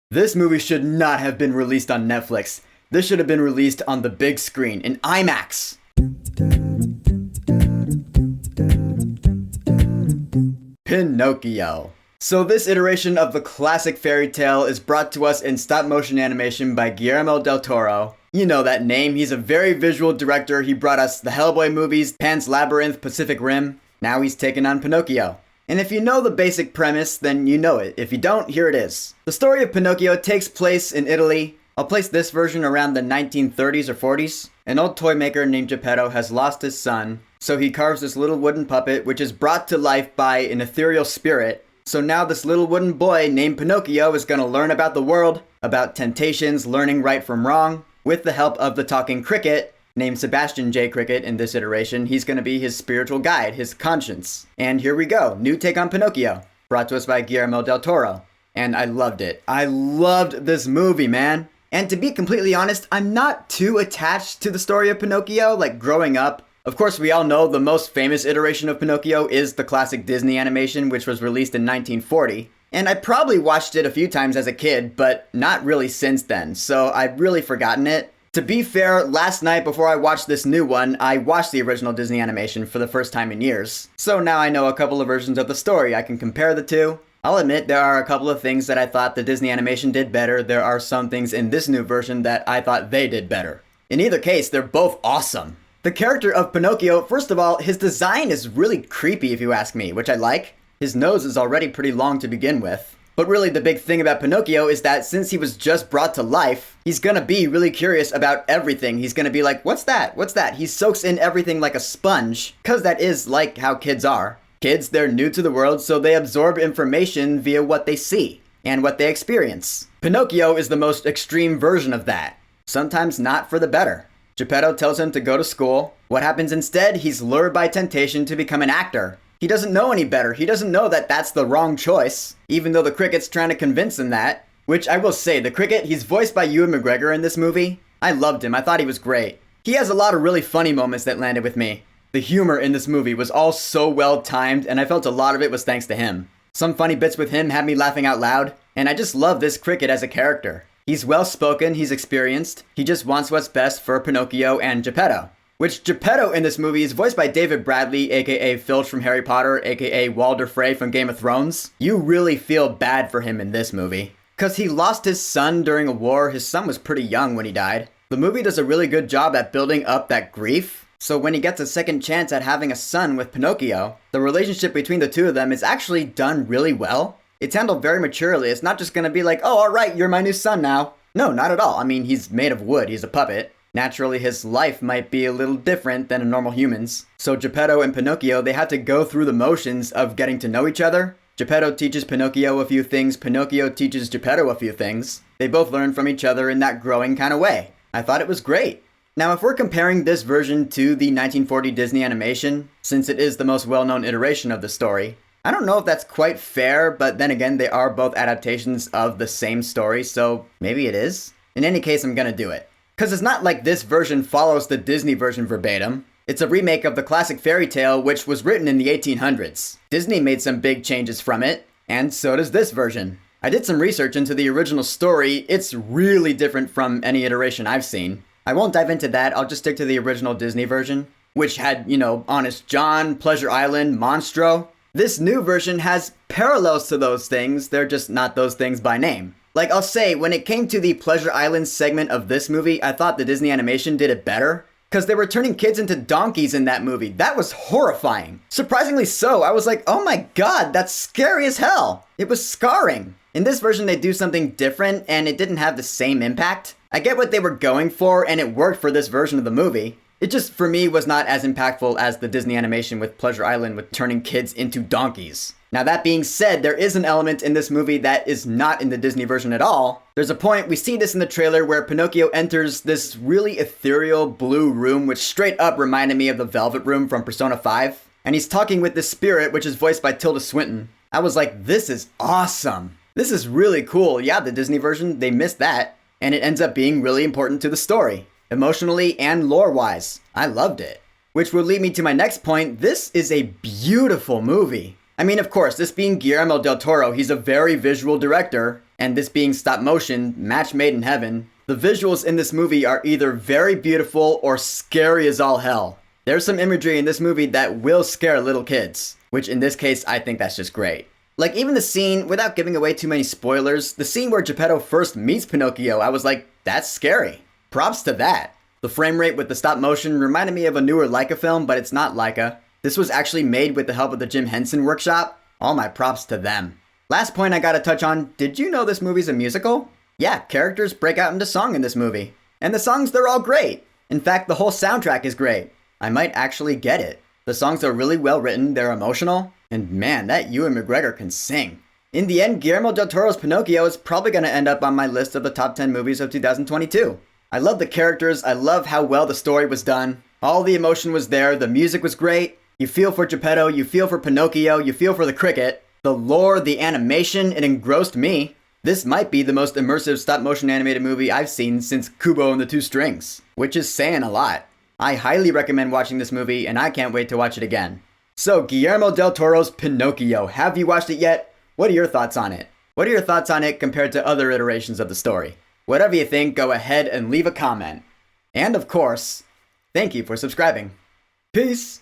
This movie should not have been released on Netflix. This should have been released on the big screen in IMAX. Pinocchio. So this iteration of the classic fairy tale is brought to us in stop motion animation by Guillermo del Toro. You know that name, he's a very visual director. He brought us the Hellboy movies, Pan's Labyrinth, Pacific Rim. Now he's taken on Pinocchio. And if you know the basic premise, then you know it. If you don't, here it is. The story of Pinocchio takes place in Italy. I'll place this version around the 1930s or 40s. An old toy maker named Geppetto has lost his son, so he carves this little wooden puppet which is brought to life by an ethereal spirit. So now this little wooden boy named Pinocchio is going to learn about the world, about temptations, learning right from wrong. With the help of the talking cricket, named Sebastian J. Cricket in this iteration, he's going to be his spiritual guide, his conscience. And here we go, new take on Pinocchio, brought to us by Guillermo del Toro. And I loved it. I loved this movie, man. And to be completely honest, I'm not too attached to the story of Pinocchio, like growing up. Of course, we all know the most famous iteration of Pinocchio is the classic Disney animation, which was released in 1940. And I probably watched it a few times as a kid, but not really since then, so I've really forgotten it. To be fair, last night before I watched this new one, I watched the original Disney animation for the first time in years. So now I know a couple of versions of the story. I can compare the two. I'll admit there are a couple of things that I thought the Disney animation did better. There are some things in this new version that I thought they did better. In either case, they're both awesome. The character of Pinocchio, first of all, his design is really creepy if you ask me, which I like. His nose is already pretty long to begin with. But really the big thing about Pinocchio is that since he was just brought to life, he's gonna be really curious about everything. He's gonna be like, what's that? What's that? He soaks in everything like a sponge, cause that is like how kids are. Kids, they're new to the world, so they absorb information via what they see and what they experience. Pinocchio is the most extreme version of that. Sometimes not for the better. Geppetto tells him to go to school. What happens instead? He's lured by temptation to become an actor. He doesn't know any better. He doesn't know that that's the wrong choice, even though the cricket's trying to convince him that. Which I will say, the cricket, he's voiced by Ewan McGregor in this movie. I loved him. I thought he was great. He has a lot of really funny moments that landed with me. The humor in this movie was all so well timed, and I felt a lot of it was thanks to him. Some funny bits with him had me laughing out loud, and I just love this cricket as a character. He's well-spoken, he's experienced, he just wants what's best for Pinocchio and Geppetto. Which Geppetto in this movie is voiced by David Bradley, aka Filch from Harry Potter, aka Walder Frey from Game of Thrones. You really feel bad for him in this movie. Cause he lost his son during a war. His son was pretty young when he died. The movie does a really good job at building up that grief. So when he gets a second chance at having a son with Pinocchio, the relationship between the two of them is actually done really well. It's handled very maturely. It's not just gonna be like, oh, alright, you're my new son now. No, not at all. I mean, he's made of wood. He's a puppet. Naturally, his life might be a little different than a normal human's. So Geppetto and Pinocchio, they had to go through the motions of getting to know each other. Geppetto teaches Pinocchio a few things, Pinocchio teaches Geppetto a few things. They both learn from each other in that growing kind of way. I thought it was great. Now, if we're comparing this version to the 1940 Disney animation, since it is the most well-known iteration of the story, I don't know if that's quite fair, but then again, they are both adaptations of the same story, so maybe it is. In any case, I'm gonna do it. Because it's not like this version follows the Disney version verbatim. It's a remake of the classic fairy tale, which was written in the 1800s. Disney made some big changes from it, and so does this version. I did some research into the original story. It's really different from any iteration I've seen. I won't dive into that, I'll just stick to the original Disney version, which had, Honest John, Pleasure Island, Monstro. This new version has parallels to those things, they're just not those things by name. Like, I'll say, when it came to the Pleasure Island segment of this movie, I thought the Disney animation did it better. Because they were turning kids into donkeys in that movie. That was horrifying. Surprisingly so, I was like, oh my god, that's scary as hell. It was scarring. In this version, they do something different, and it didn't have the same impact. I get what they were going for, and it worked for this version of the movie. It just, for me, was not as impactful as the Disney animation with Pleasure Island with turning kids into donkeys. Now that being said, there is an element in this movie that is not in the Disney version at all. There's a point, we see this in the trailer, where Pinocchio enters this really ethereal blue room, which straight up reminded me of the Velvet Room from Persona 5. And he's talking with this spirit, which is voiced by Tilda Swinton. I was like, this is awesome. This is really cool. Yeah, the Disney version, they missed that. And it ends up being really important to the story, emotionally and lore-wise. I loved it. Which will lead me to my next point. This is a beautiful movie. I mean, of course, this being Guillermo del Toro, he's a very visual director. And this being stop motion, match made in heaven, the visuals in this movie are either very beautiful or scary as all hell. There's some imagery in this movie that will scare little kids, which in this case, I think that's just great. Like even the scene, without giving away too many spoilers, the scene where Geppetto first meets Pinocchio, I was like, that's scary. Props to that. The frame rate with the stop motion reminded me of a newer Leica film, but it's not Leica. This was actually made with the help of the Jim Henson workshop. All my props to them. Last point I gotta touch on, did you know this movie's a musical? Yeah, characters break out into song in this movie. And the songs, they're all great. In fact, the whole soundtrack is great. I might actually get it. The songs are really well written, they're emotional, and man, that Ewan McGregor can sing. In the end, Guillermo del Toro's Pinocchio is probably gonna end up on my list of the top 10 movies of 2022. I love the characters, I love how well the story was done. All the emotion was there, the music was great. You feel for Geppetto, you feel for Pinocchio, you feel for the cricket. The lore, the animation, it engrossed me. This might be the most immersive stop-motion animated movie I've seen since Kubo and the Two Strings, which is saying a lot. I highly recommend watching this movie, and I can't wait to watch it again. So, Guillermo del Toro's Pinocchio, have you watched it yet? What are your thoughts on it? What are your thoughts on it compared to other iterations of the story? Whatever you think, go ahead and leave a comment. And of course, thank you for subscribing. Peace!